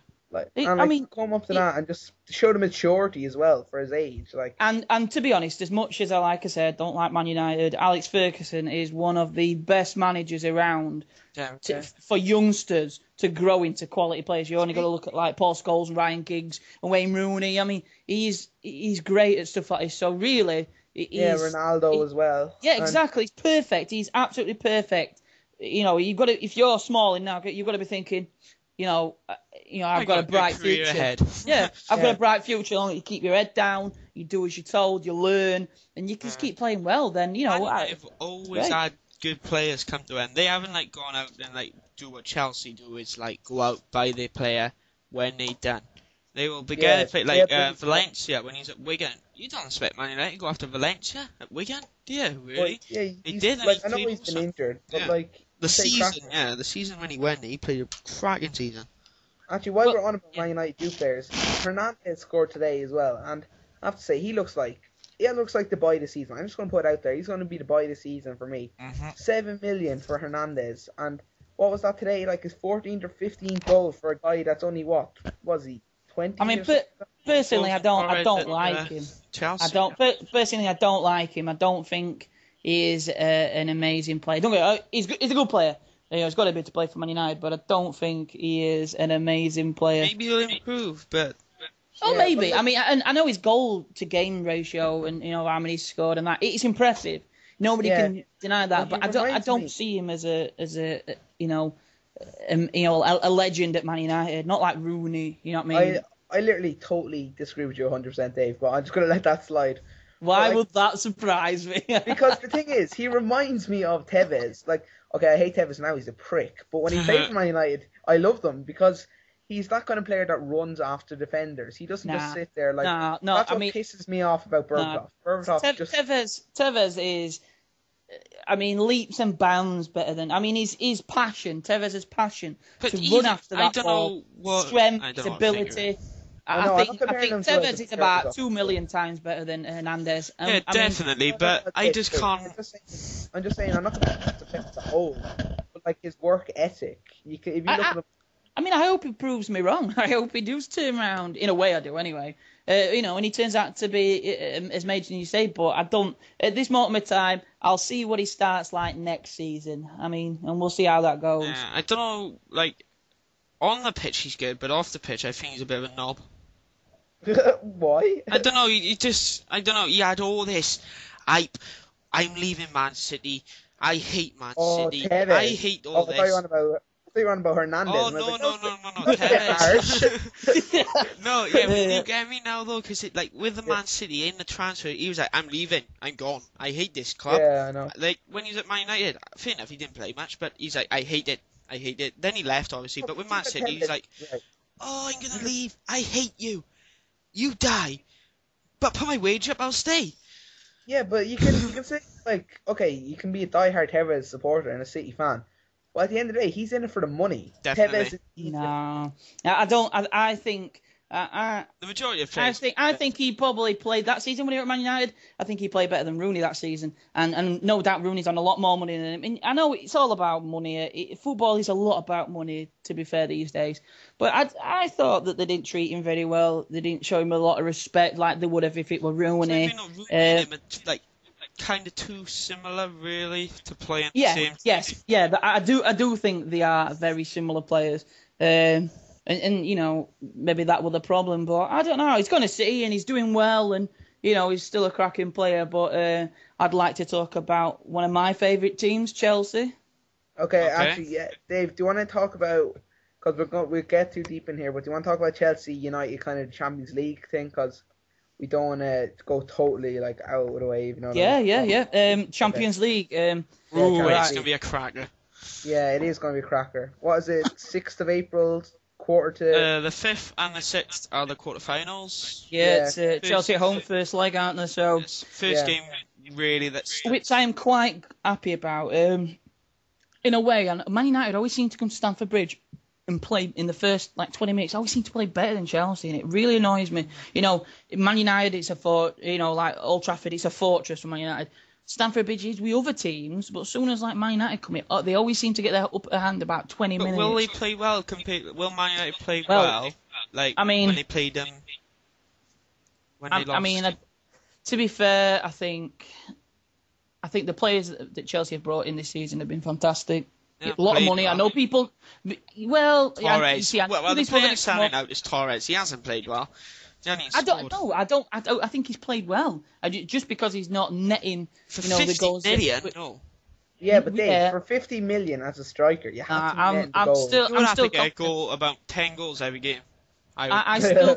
S3: Come up to that and just show the maturity as well for his age.
S2: And to be honest, as much as I don't like Man United, Alex Ferguson is one of the best managers around for youngsters to grow into quality players. You only got to look at Paul Scholes and Ryan Giggs and Wayne Rooney. I mean, he's great at stuff like this. So really,
S3: Ronaldo as well.
S2: Yeah, exactly. He's perfect. He's absolutely perfect. You've got to, if you're Smalling now, you've got to be thinking, I've got a bright future.
S1: Ahead.
S2: Yeah, I've got a bright future. You keep your head down, you do as you're told, you learn, and you can just keep playing well. Then
S1: I've always had good players come to end. They haven't gone out and do what Chelsea do, is go out, buy their player when they're done. They will begin to play Valencia when he's at Wigan. You don't expect Man United to go after Valencia at Wigan, do you? Really?
S3: Well,
S1: he did.
S3: I know he's been injured, but
S1: the season when he went, he played a cracking season.
S3: Actually, while we're on about Man United youth players, Hernandez scored today as well, and I have to say he looks like the buy of the season. I'm just going to put it out there. He's going to be the buy of the season for me. 7 million for Hernandez, and what was that today? His 14th or 15th goal for a guy that's only what was he 20?
S2: I mean, personally, I don't like him.
S1: Chelsea.
S2: Personally, I don't like him. I don't think he is an amazing player. He's a good player. He's got a bit to play for Man United, but I don't think he is an amazing player.
S1: Maybe he'll improve, but...
S2: maybe. I mean, I know his goal to game ratio and how many he's scored and that. It's impressive. Nobody can deny that. But I don't see him as a legend at Man United. Not like Rooney. You know what I mean?
S3: I literally totally disagree with you 100%, Dave. But I'm just gonna let that slide.
S2: Why would that surprise me?
S3: Because the thing is, he reminds me of Tevez. Okay, I hate Tevez now, he's a prick. But when he played for Man United, I loved him because he's that kind of player that runs after defenders. He doesn't just sit there that's what pisses me off about Berbatov.
S2: Tevez is, leaps and bounds better than... his passion, Tevez's passion to run after that ball, strength, ability... I think Tevez is about 2 million times better than Hernandez.
S1: Definitely, but I just can't...
S3: I'm just saying, I'm not going to Tevez as a whole, but his work ethic. If you look at him...
S2: I hope he proves me wrong. I hope he does turn around. In a way, I do anyway. And he turns out to be as major as you say, but I don't... At this moment of time, I'll see what he starts like next season. And we'll see how that goes.
S1: Yeah, I don't know, on the pitch he's good, but off the pitch I think he's a bit of a knob.
S3: Why?
S1: I don't know, he had all this hype. I'm leaving Man City. I hate Man City.
S3: Tevez.
S1: I hate all this.
S3: I thought you were on about Hernandez.
S1: Oh, no, Tevez. No, but you get me now, though, because with the Man City in the transfer, he was like, I'm leaving, I'm gone, I hate this club.
S3: Yeah, I know.
S1: When he was at Man United, fair enough, he didn't play much, but he's like, I hate it. Then he left, obviously, but with Man City, he's like, I'm going to leave, I hate you. You die, but put my wage up, I'll stay.
S3: Yeah, but you can say, okay, you can be a diehard Tevez supporter and a City fan, but at the end of the day, he's in it for the money.
S1: Definitely.
S2: No, I don't. I think
S1: The majority of players.
S2: I think he probably played that season when he was at Man United. I think he played better than Rooney that season, and no doubt Rooney's on a lot more money than him. And I know it's all about money. Football is a lot about money, to be fair, these days. But I thought that they didn't treat him very well. They didn't show him a lot of respect like they would have if it were Rooney.
S1: So Rooney like kind of too similar, really, to play in the same team.
S2: Yes, yeah. I do think they are very similar players. And you know, maybe that was the problem, but I don't know. He's gone to City and he's doing well, and you know, he's still a cracking player. But I'd like to talk about one of my favourite teams, Chelsea.
S3: Okay, actually, yeah, Dave, do you want to talk about? Because we'll get too deep in here, but do you want to talk about Chelsea United kind of Champions League thing? Because we don't want to go totally like out of the way, even though.
S2: Yeah. Champions League.
S1: Ooh, it's gonna be a cracker.
S3: Yeah, it is gonna be a cracker. What is it? 6th of April. Quarter to
S1: the 5th and the 6th are the quarterfinals.
S2: Yeah, it's Chelsea at home first leg, aren't they? So
S1: first game really
S2: which I am quite happy about. In a way, and Man United always seem to come to Stamford Bridge and play in the first 20 minutes. Always seem to play better than Chelsea, and it really annoys me. You know, Man United, it's a like Old Trafford, it's a fortress for Man United. Stamford Bridge is with other teams, but as soon as Man United come in, they always seem to get their upper hand about 20 minutes.
S1: Will they play well? Will Man United play well? When they played them, when they lost.
S2: To be fair, I think the players that Chelsea have brought in this season have been fantastic. A lot of money. Well. I know people. Well,
S1: Torres. The player standing out is Torres. He hasn't played well.
S2: I don't know. I think he's played well. Just because he's not netting, the goals.
S1: No.
S3: Yeah, but Dave, for 50 million as a striker, you have to net the goals.
S1: You have to get about 10 goals every game.
S2: I still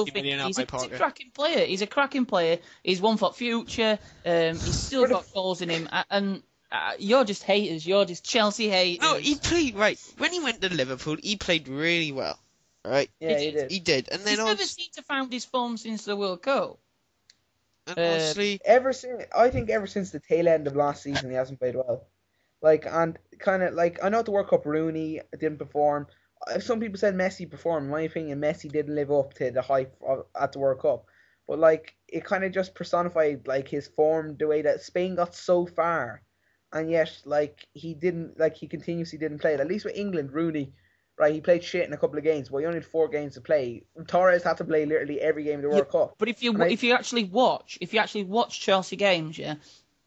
S2: think he's a cracking player. He's a cracking player. He's one for future. He's still got goals in him. And you're just haters. You're just Chelsea haters.
S1: No, he played right. When he went to Liverpool, he played really well. Right?
S3: Yeah, he did.
S1: And then
S2: he's never seemed to found his form since the World Cup.
S1: And honestly,
S3: ever since the tail end of last season, he hasn't played well. I know at the World Cup Rooney didn't perform. Some people said Messi performed. In my opinion, Messi didn't live up to the hype at the World Cup. But it kind of just personified his form, the way that Spain got so far, and yet he didn't he continuously didn't play it. At least with England, Rooney. Right, he played shit in a couple of games, but he only had 4 games to play. Torres had to play literally every game of the World Cup.
S2: But if you actually watch Chelsea games,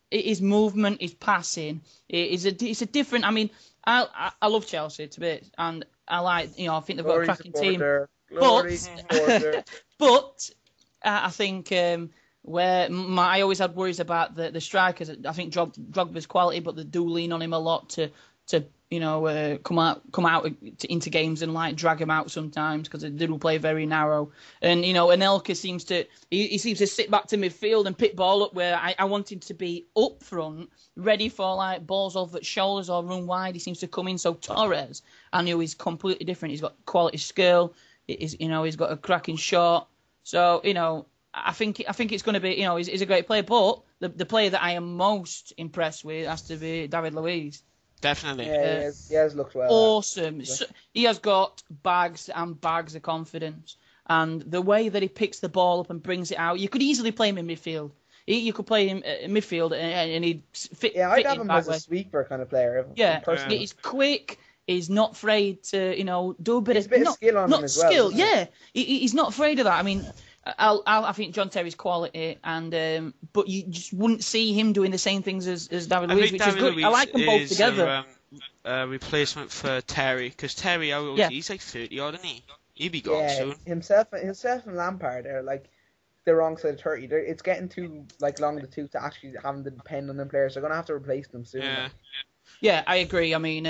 S2: his movement, his passing, it's a different. I mean, I love Chelsea to bits, and I think they've got a cracking team. But I think where I always had worries about the strikers. I think Drogba's quality, but they do lean on him a lot to come out into games and drag him out sometimes because they do play very narrow. And Anelka seems to sit back to midfield and pick ball up where I want him to be up front, ready for balls over at shoulders or run wide. He seems to come in. So Torres, I knew he's completely different. He's got quality skill. He's got a cracking shot. So I think it's going to be he's a great player. But the player that I am most impressed with has to be David Luiz.
S1: Definitely.
S3: Yeah, he has looked well.
S2: Awesome. So, he has got bags and bags of confidence. And the way that he picks the ball up and brings it out, you could easily play him in midfield. You could play him in midfield and he'd fit.
S3: Yeah, I'd have him as a sweeper kind of player.
S2: Yeah, he's quick. He's not afraid to, do a bit of
S3: skill on him as well.
S2: Skill, yeah. He's not afraid of that. I mean, I think John Terry's quality, and but you just wouldn't see him doing the same things as David Luiz, which is good. I like them both together.
S1: Replacement for Terry, because Terry, he's 30 odd, isn't he? He'll be gone soon.
S3: Himself and Lampard are the wrong side of 30. It's getting too long in the tooth to actually having to depend on them players. They're gonna have to replace them soon.
S2: Yeah, I agree. I mean,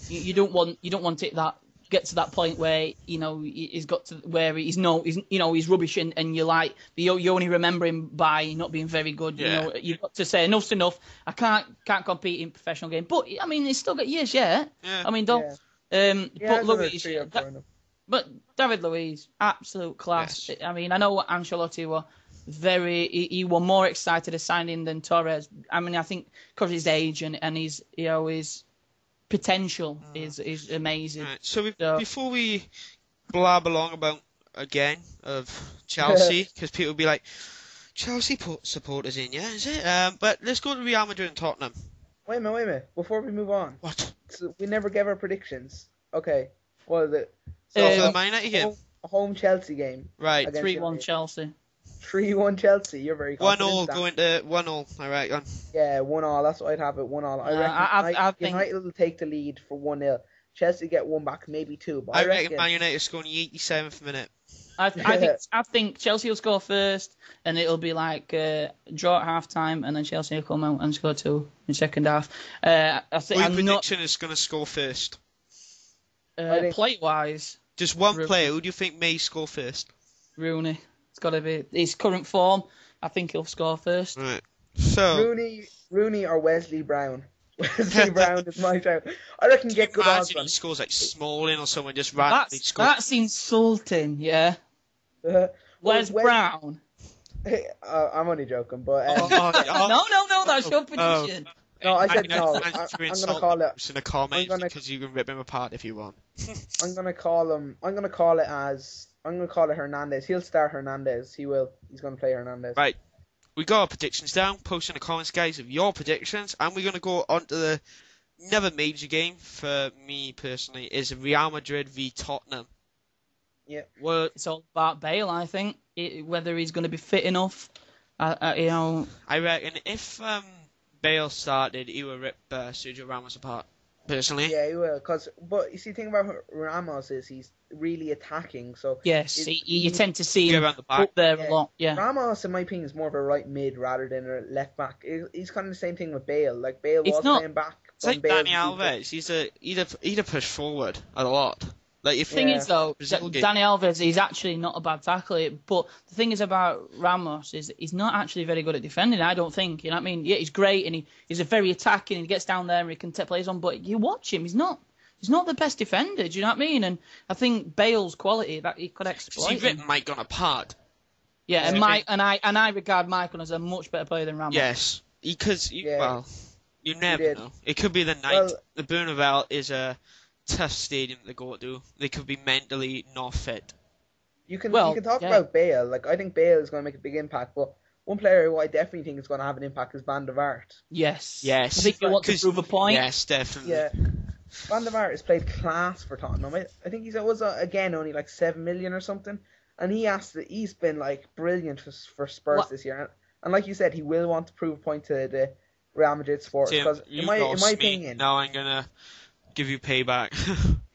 S2: you don't want it that get to that point where he's got to where he's rubbish and you only remember him by not being very good. You've got to say enough's enough. I can't compete in professional game, but I mean he's still got years. I mean don't. But Luiz, but David Luiz, absolute class. Yes. I mean I know Ancelotti were he were more excited to sign in than Torres. I mean I think because of his age and his his potential is amazing.
S1: Right. So before we blab along about again of Chelsea because people will be like, Chelsea supporters in, yeah, is it? But let's go to Real Madrid and Tottenham.
S3: Wait a minute. Before we move on.
S1: What?
S3: So we never gave our predictions. Okay. What is it?
S1: So for the Man United game?
S3: Home Chelsea game.
S1: Right.
S2: 3-1 Chelsea.
S3: 3-1 Chelsea. You're very confident.
S1: 1-1 going to 1-1, I reckon.
S3: Yeah, 1-1. That's what I'd have it. 1-1. I reckon United will take the lead for 1-0. Chelsea get one back, maybe two. But
S1: I reckon Man United scoring the 87th minute.
S2: I think Chelsea will score first, and it'll be like draw at half time, and then Chelsea will come out and score 2 in second half.
S1: Prediction is going to score first?
S2: Play wise,
S1: just one player. Who do you think may score first?
S2: Rooney. It's got to be his current form. I think he'll score first.
S1: Right. So
S3: Rooney or Wesley Brown. Wesley Brown is my shout. I reckon you get good odds.
S1: Imagine he scores like Smalling or someone just randomly scores.
S2: That's insulting, yeah. Wes Brown.
S3: I'm only joking, but
S2: no, that's your prediction.
S3: No, I said no. I'm gonna call it
S1: in the comments because you can rip him apart if you want.
S3: I'm gonna call it Hernandez. He'll start Hernandez. He will. He's gonna play Hernandez.
S1: Right. We got our predictions down. Post in the comments, guys, of your predictions, and we're going to go on to the another major game for me personally is Real Madrid v Tottenham.
S3: Yeah.
S1: Well,
S2: it's all about Bale, I think. Whether he's going to be fit enough, I
S1: reckon if Bale started, he would rip Sergio Ramos apart. Personally.
S3: Yeah, he will. But you see, the thing about Ramos is he's really attacking. So
S2: yes, you tend to see him up there a lot. Yeah.
S3: Ramos, in my opinion, is more of a right mid rather than a left back. He's kind of the same thing with Bale. Like Bale was playing back.
S1: It's like Dani Alves. He'd a push forward a lot. Like
S2: the thing is though, Dani Alves, he's actually not a bad tackler. But the thing is about Ramos is he's not actually very good at defending. I don't think. You know what I mean? Yeah, he's great and he's a very attacking. And he gets down there and he can take plays on. But you watch him, he's not the best defender. Do you know what I mean? And I think Bale's quality that he could exploit.
S1: He ripped Mike on apart.
S2: Yeah, and Mike and I regard Michael as a much better player than Ramos.
S1: Yes, well, you never know. It could be the night. Well, the Bernabeu is a tough stadium to go to. They could be mentally not fit.
S3: You can talk about Bale. Like I think Bale is going to make a big impact, but one player who I definitely think is going to have an impact is Van der Vaart.
S2: Yes.
S1: I
S2: think you want to prove a point.
S1: Yes, definitely.
S3: Yeah. Van der Vaart has played class for Tottenham. I think he was again only like 7 million or something, and he's been like brilliant for Spurs this year. And like you said, he will want to prove a point to the Real Madrid supporters because in my opinion,
S1: now I'm gonna give you payback.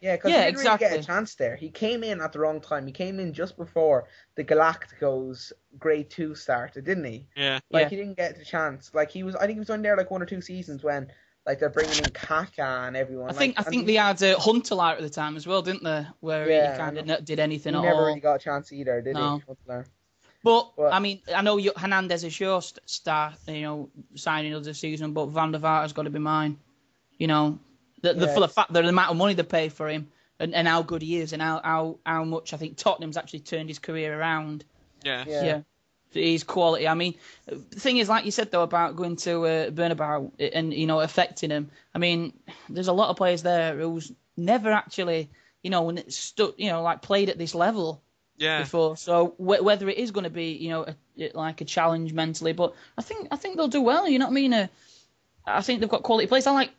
S3: Yeah, because he didn't really get a chance there. He came in at the wrong time. He came in just before the Galacticos Grade 2 started, didn't he?
S1: Yeah.
S3: He didn't get the chance. I think he was on there like 1 or 2 seasons when they're bringing in Kaká and everyone.
S2: I think they had Hunter out at the time as well, didn't they? Where he kind of did anything at all.
S3: He never really got a chance either, did he? Hunter?
S2: But I mean, I know Hernandez is your star, signing of the season, but Van der Vaart has got to be mine. For the fact that the amount of money they pay for him and how good he is and how much I think Tottenham's actually turned his career around.
S1: Yeah.
S2: His quality. I mean, the thing is, like you said though, about going to Bernabeu and affecting him. I mean, there's a lot of players there who's never actually, played at this level.
S1: Yeah.
S2: Before, so whether it is going to be, like a challenge mentally, but I think they'll do well. You know what I mean? I think they've got quality players. I like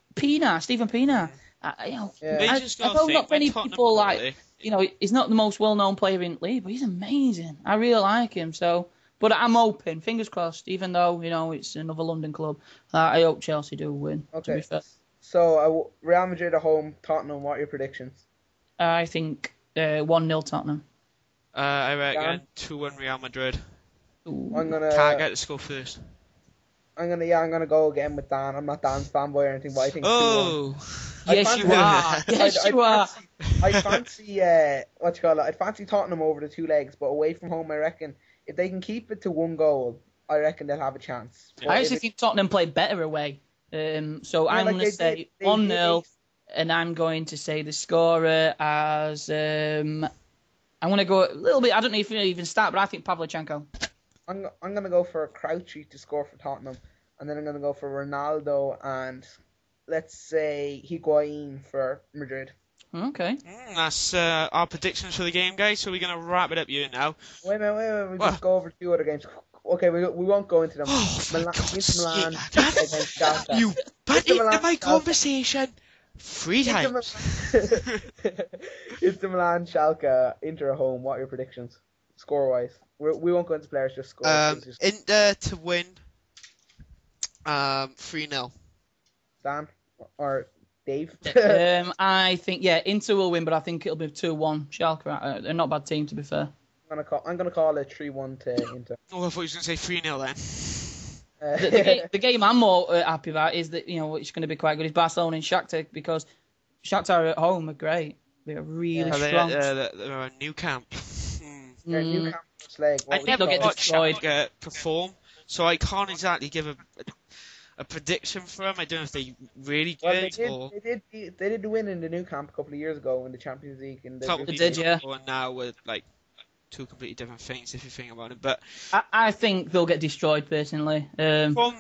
S2: Stephen Pienaar. I've not many people like. He's not the most well-known player in the league, but he's amazing. I really like him. So, but I'm hoping, fingers crossed. Even though it's another London club, I hope Chelsea do win.
S3: Okay.
S2: To be fair.
S3: So Real Madrid at home, Tottenham. What are your predictions?
S2: I think 1-0 Tottenham.
S1: I reckon 2-1 Real Madrid.
S3: I'm gonna.
S1: Can't get to score first.
S3: I'm gonna go again with Dan. I'm not Dan's fanboy or anything, but I think.
S1: Oh.
S2: Yes, you are. Yes, you are.
S3: I fancy I'd fancy Tottenham over the 2 legs, but away from home, I reckon if they can keep it to 1 goal, I reckon they'll have a chance.
S2: I actually think Tottenham played better away. So I'm going to say 1-0, and I'm going to say the scorer as I'm going to go a little bit. I don't know if you even start, but I think Pavlyuchenko.
S3: I'm going to go for Crouchy to score for Tottenham, and then I'm going to go for Ronaldo and let's say Higuain for Madrid.
S2: Okay.
S1: That's our predictions for the game, guys. So we're going to wrap it up here now.
S3: Wait a minute. We'll just go over 2 other games. Okay, we won't go into them.
S1: Oh, for
S3: Inter Milan
S1: God's sake,
S3: against Schalke.
S1: you butt
S3: Inter
S1: into
S3: Milan,
S1: my
S3: Schalke.
S1: conversation 3 times.
S3: Inter Milan, Schalke, Inter at home. What are your predictions, score-wise? We won't go into players, just score.
S1: Inter to win 3-0.
S3: Dan or Dave?
S2: I think Inter will win, but I think it'll be 2-1. Schalke, they're not a bad team to be fair.
S3: I'm gonna call it 3-1 to Inter.
S1: Oh, I thought you were going to say 3-0 then.
S2: The game I'm more happy about is that, which is going to be quite good, is Barcelona and Shakhtar, because Shakhtar at home are great. They're really strong.
S1: They're a new camp.
S3: They're a new camp slag.
S1: I never watched Shakhtar perform, so I can't exactly give a prediction for them. I don't know if they're really good or...
S3: They did win in the new camp a couple of years ago in the Champions League.
S2: They did, yeah.
S1: And now with like 2 completely different things, if you think about it. But
S2: I think they'll get destroyed personally.
S1: From a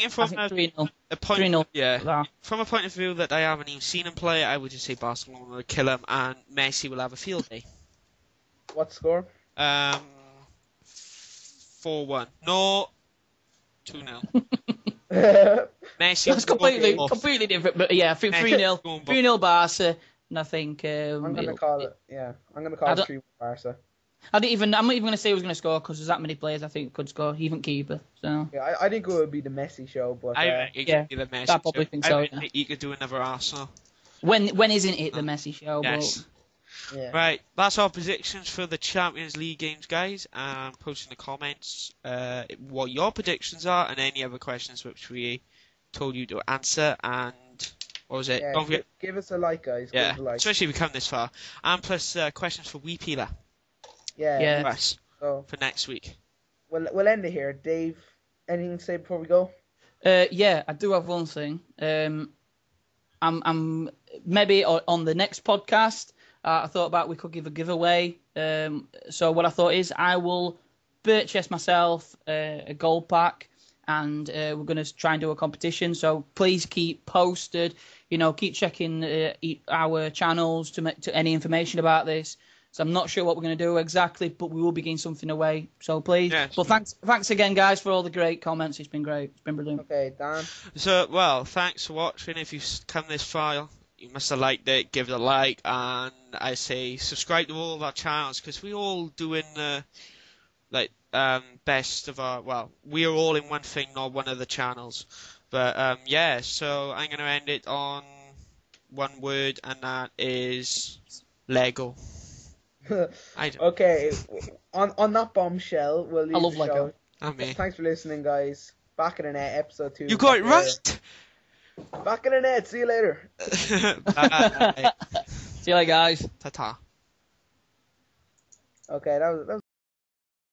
S1: point,
S2: 3-0.
S1: Yeah. From a point of view that I haven't even seen him play, I would just say Barcelona will kill him, and Messi will have a field day.
S3: What score?
S1: 4-1. No. 2-0. Messi.
S2: That's completely different, but yeah, I think 3-0. 3-0 Barca, and I think...
S3: I'm going to call it 3-1 Barca.
S2: I'm not even going to say who's going to score, because there's that many players I think could score, even keeper. So
S3: yeah, I think it would be the Messi show, but
S1: I think it could be the Messi show.
S2: I probably think so.
S1: I think he could do another Arsenal.
S2: When isn't it the Messi show?
S1: Yes.
S3: But, yeah.
S1: Right, that's our predictions for the Champions League games, guys. Post in the comments what your predictions are and any other questions which we told you to answer. And what was it?
S3: Yeah,
S1: don't forget.
S3: Give us a like, guys.
S1: Yeah,
S3: give us a like.
S1: Especially if we come this far. And plus questions for Wee Peeler.
S3: Yeah.
S1: Yes.
S3: So
S1: for next week.
S3: We'll end it here. Dave, anything to say before we go?
S2: Yeah, I do have one thing. I'm maybe on the next podcast. I thought about we could give a giveaway. So what I thought is I will purchase myself a gold pack, and we're going to try and do a competition. So please keep posted. Keep checking our channels to any information about this. So I'm not sure what we're going to do exactly, but we will be giving something away. So please. Yes. Well, thanks again, guys, for all the great comments. It's been great. It's been brilliant.
S3: Okay, Dan.
S1: So, thanks for watching. If you've come this far, you must have liked it. Give it a like, and I say subscribe to all of our channels, because we're all doing best of our. Well, we are all in one thing, not one of the channels. But so I'm gonna end it on one word, and that is Lego.
S3: Okay, on that bombshell, we'll leave the show.
S2: Lego.
S3: Thanks for listening, guys. Back in the net, episode 2.
S1: You got it right.
S3: Back in the net. See you later.
S2: Bye. See you later, guys.
S1: Ta-ta.
S3: Okay, that was